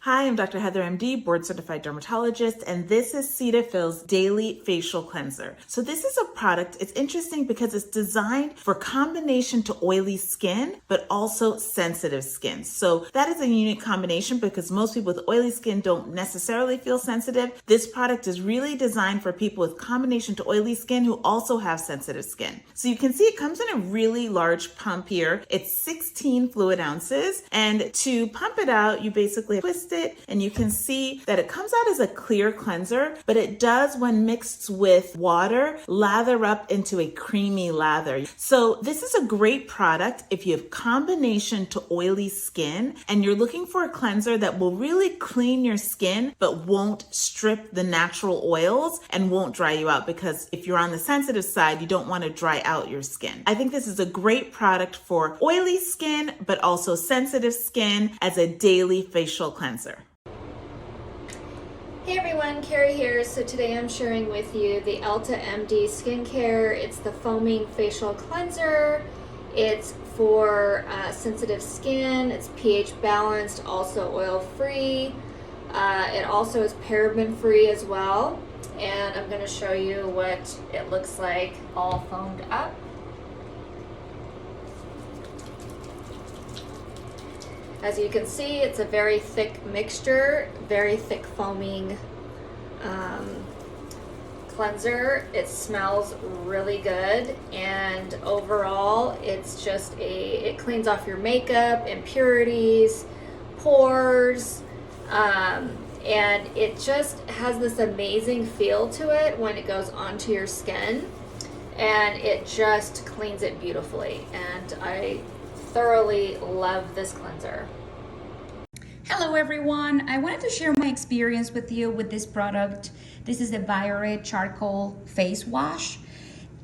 Hi, I'm Dr. Heather MD, board certified dermatologist, and this is Cetaphil's Daily Facial Cleanser. So this is a product, it's interesting because it's designed for combination to oily skin, but also sensitive skin. So that is a unique combination because most people with oily skin don't necessarily feel sensitive. This product is really designed for people with combination to oily skin who also have sensitive skin. So you can see it comes in a really large pump here. It's 16 fluid ounces, and to pump it out, you basically twist it, and you can see that it comes out as a clear cleanser, but it does, when mixed with water, lather up into a creamy lather. So this is a great product if you have combination to oily skin and you're looking for a cleanser that will really clean your skin but won't strip the natural oils and won't dry you out, because if you're on the sensitive side, you don't want to dry out your skin. I think this is a great product for oily skin but also sensitive skin as a daily facial cleanser. Hey everyone, Carrie here. So today I'm sharing with you the Elta MD skincare. It's the foaming facial cleanser. It's for sensitive skin. It's pH balanced, also oil free. It also is paraben free as well. And I'm going to show you what it looks like all foamed up. As you can see, it's a very thick mixture, very thick foaming cleanser. It smells really good, and overall it's just it cleans off your makeup, impurities, pores, and it just has this amazing feel to it when it goes onto your skin, and it just cleans it beautifully. And I thoroughly love this cleanser. Hello everyone, I wanted to share my experience with you with this product. This is the Violet Charcoal Face Wash.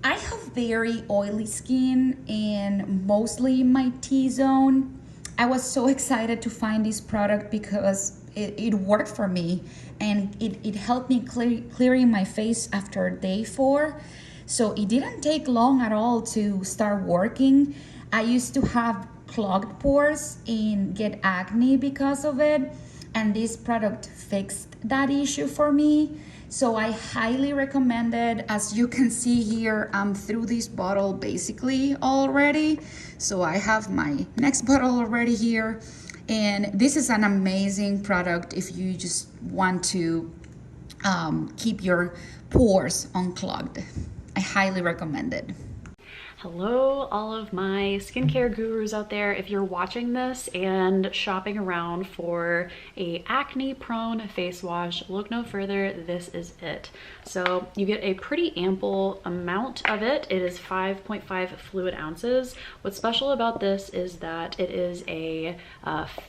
I have very oily skin and mostly my T-zone. I was so excited to find this product because it worked for me, and it helped me clearing my face after day 4. So it didn't take long at all to start working. I used to have clogged pores and get acne because of it, and this product fixed that issue for me. So I highly recommend it. As you can see here, I'm through this bottle basically already. So I have my next bottle already here, and this is an amazing product if you just want to keep your pores unclogged. I highly recommend it. Hello, all of my skincare gurus out there. If you're watching this and shopping around for a acne-prone face wash, look no further. This is it. So you get a pretty ample amount of it. It is 5.5 fluid ounces. What's special about this is that it is a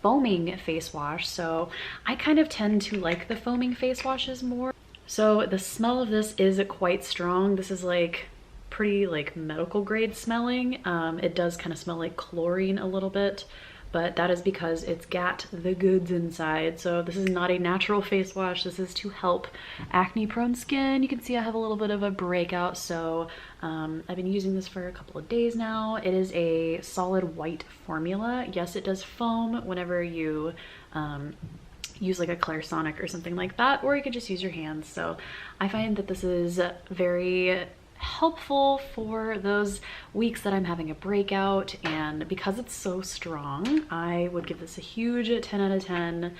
foaming face wash. So I kind of tend to like the foaming face washes more. So the smell of this is quite strong. This is like pretty like medical grade smelling. It does kind of smell like chlorine a little bit, but that is because it's got the goods inside. So this is not a natural face wash. This is to help acne prone skin. You can see I have a little bit of a breakout, so I've been using this for a couple of days now. It is a solid white formula. Yes, it does foam whenever you use like a Clarisonic or something like that, or you could just use your hands. So I find that this is very helpful for those weeks that I'm having a breakout, and because it's so strong, I would give this a huge 10 out of 10.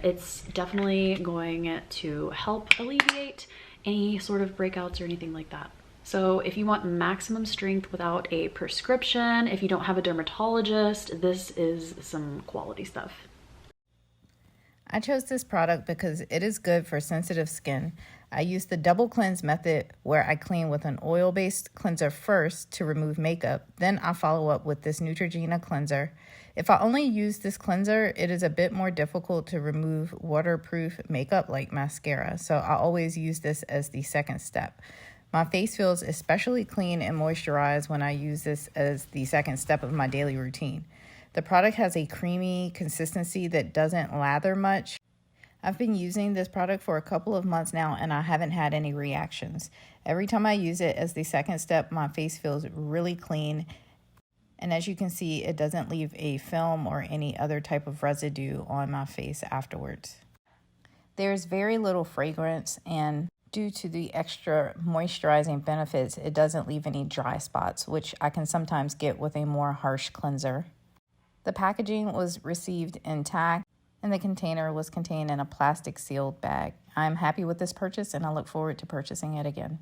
It's definitely going to help alleviate any sort of breakouts or anything like that. So if you want maximum strength without a prescription, if you don't have a dermatologist, this is some quality stuff. I chose this product because it is good for sensitive skin. I use the double cleanse method where I clean with an oil-based cleanser first to remove makeup. Then I follow up with this Neutrogena cleanser. If I only use this cleanser, it is a bit more difficult to remove waterproof makeup like mascara. So I always use this as the second step. My face feels especially clean and moisturized when I use this as the second step of my daily routine. The product has a creamy consistency that doesn't lather much. I've been using this product for a couple of months now, and I haven't had any reactions. Every time I use it as the second step, my face feels really clean. And as you can see, it doesn't leave a film or any other type of residue on my face afterwards. There's very little fragrance, and due to the extra moisturizing benefits, it doesn't leave any dry spots, which I can sometimes get with a more harsh cleanser. The packaging was received intact, and the container was contained in a plastic sealed bag. I'm happy with this purchase, and I look forward to purchasing it again.